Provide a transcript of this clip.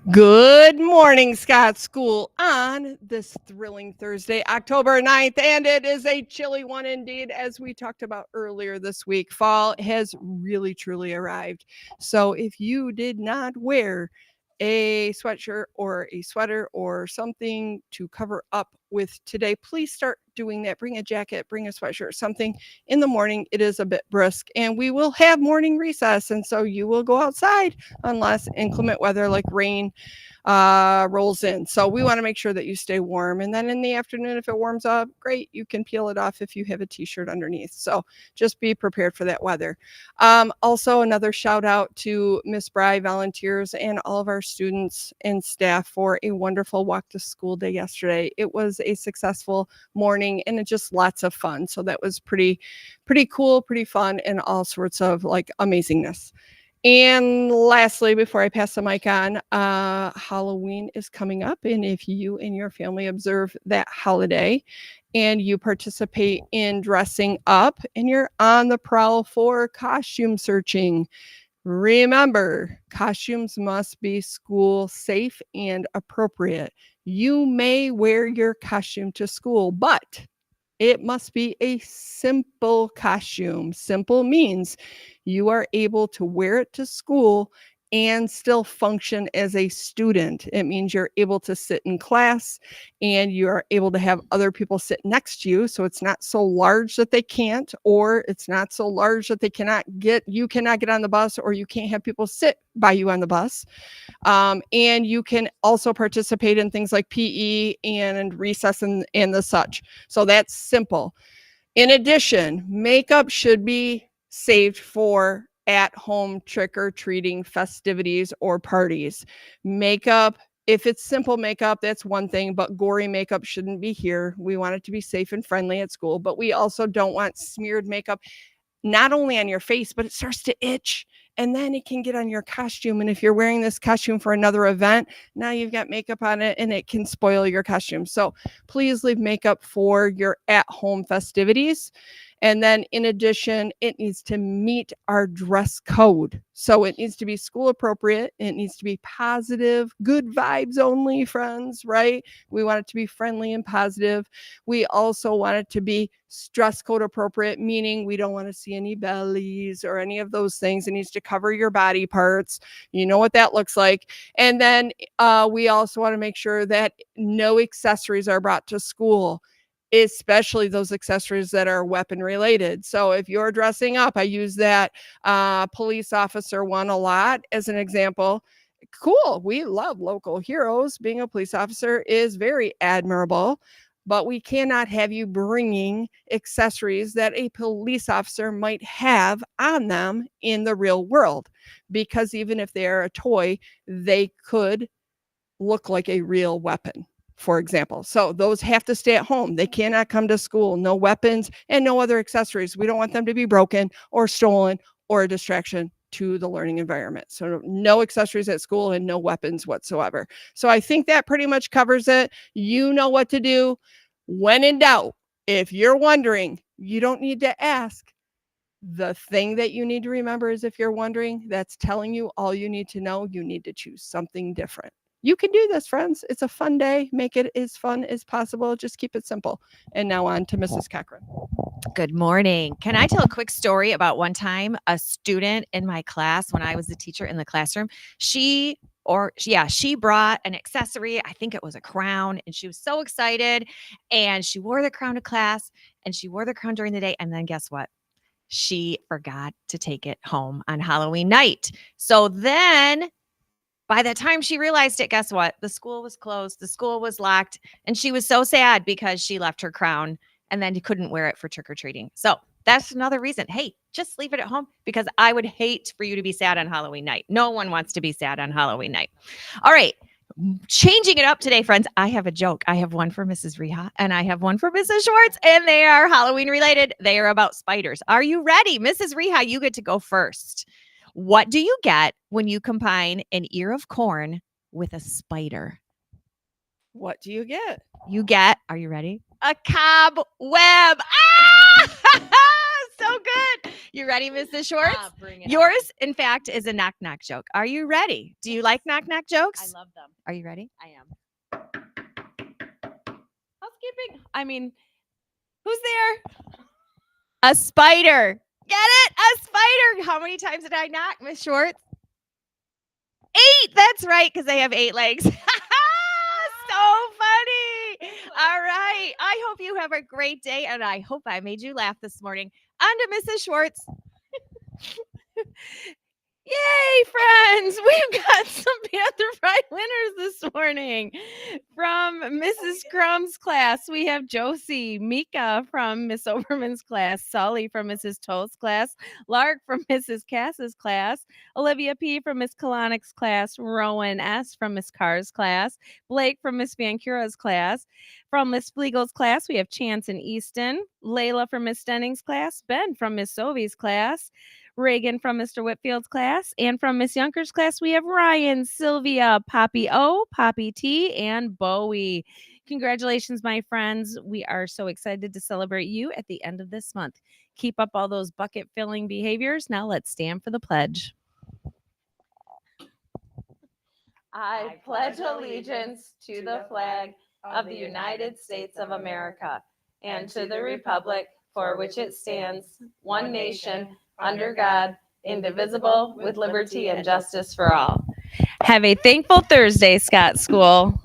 Good morning, Scott School, on this thrilling Thursday, October 9th, and it is a chilly one indeed, as we talked about earlier this week. Fall has really, truly arrived. So if you did not wear a sweatshirt or a sweater or something to cover up with today, please start doing that. Bring a jacket, bring a sweatshirt, something in the morning. It is a bit brisk, and we will have morning recess, and so you will go outside unless inclement weather like rain rolls in. So we want to make sure that you stay warm. And then in the afternoon, if it warms up, great, you can peel it off if you have a t-shirt underneath. So just be prepared for that weather. Also, another shout out to Miss Bry volunteers and all of our students and staff for a wonderful walk to school day yesterday. It was a successful morning and it just lots of fun. So that was pretty cool, pretty fun, and all sorts of like amazingness. And lastly, before I pass the mic on, Halloween is coming up. And if you and your family observe that holiday and you participate in dressing up and you're on the prowl for costume searching, remember, costumes must be school safe and appropriate. You may wear your costume to school, but it must be a simple costume. Simple means you are able to wear it to school and still function as a student. It means you're able to sit in class and you are able to have other people sit next to you. So it's not so large that they can't, or it's not so large that you cannot get on the bus, or you can't have people sit by you on the bus. And you can also participate in things like PE and recess and the such. So that's simple. In addition, makeup should be saved for at-home trick-or-treating festivities or parties. Makeup, if it's simple makeup, that's one thing, but gory makeup shouldn't be here. We want it to be safe and friendly at school, but we also don't want smeared makeup not only on your face, but it starts to itch and then it can get on your costume. And if you're wearing this costume for another event, now you've got makeup on it and it can spoil your costume. So please leave makeup for your at-home festivities. And then in addition, it needs to meet our dress code. So it needs to be school appropriate. It needs to be positive, good vibes only, friends, right? We want it to be friendly and positive. We also want it to be dress code appropriate, meaning we don't want to see any bellies or any of those things. It needs to cover your body parts. You know what that looks like. And then we also want to make sure that no accessories are brought to school, especially those accessories that are weapon related. So if you're dressing up, I use that police officer one a lot as an example. Cool. We love local heroes. Being a police officer is very admirable, but we cannot have you bringing accessories that a police officer might have on them in the real world, because even if they are a toy, they could look like a real weapon, for example. So those have to stay at home. They cannot come to school. No weapons and no other accessories. We don't want them to be broken or stolen or a distraction to the learning environment. So no accessories at school and no weapons whatsoever. So I think that pretty much covers it. You know what to do. When in doubt, if you're wondering, you don't need to ask. The thing that you need to remember is, if you're wondering, that's telling you all you need to know. You need to choose something different. You can do this, friends. It's a fun day. Make it as fun as possible. Just keep it simple. And now on to Mrs. Cochran. Good morning. Can I tell a quick story about one time a student in my class, when I was the teacher in the classroom, she brought an accessory. I think it was a crown, and she was so excited, and she wore the crown to class, and she wore the crown during the day, and then guess what? She forgot to take it home on Halloween night. So then by the time she realized it, guess what? The school was closed, the school was locked, and she was so sad because she left her crown and then couldn't wear it for trick or treating. So that's another reason. Hey, just leave it at home, because I would hate for you to be sad on Halloween night. No one wants to be sad on Halloween night. All right. Changing it up today, friends. I have a joke. I have one for Mrs. Reha and I have one for Mrs. Schwartz, and they are Halloween related. They are about spiders. Are you ready? Mrs. Reha, you get to go first. What do you get when you combine an ear of corn with a spider? What do you get? You get, are you ready? A cobweb. Ah! So good. You ready, Mrs. Schwartz? Bring it Yours, in fact, is a knock knock joke. Are you ready? Do you like knock knock on. I jokes? love them. Are you ready? I am. Housekeeping. I mean, who's there? A spider. Get it? A spider. How many times did I knock, Miss Schwartz? 8. That's right, because they have 8 legs. So funny. All right. I hope you have a great day, and I hope I made you laugh this morning. On to Mrs. Schwartz. Yay, friends! We've got some Panther Pride winners this morning. From Mrs. Crumb's class, we have Josie, Mika from Miss Oberman's class, Sully from Mrs. Toast's class, Lark from Mrs. Cass's class, Olivia P. from Miss Kalonic's class, Rowan S. from Miss Carr's class, Blake from Miss Van Cura's class. From Miss Flegel's class, we have Chance and Easton, Layla from Miss Stenning's class, Ben from Miss Sovey's class, Reagan from Mr. Whitfield's class, and from Miss Younker's class, we have Ryan, Sylvia, Poppy O, Poppy T, and Bowie. Congratulations, my friends. We are so excited to celebrate you at the end of this month. Keep up all those bucket filling behaviors. Now let's stand for the pledge. I pledge allegiance to the flag of the United States of America and to the republic for which it stands, one nation, under God, indivisible, with liberty and justice for all. Have a thankful Thursday, Scott School.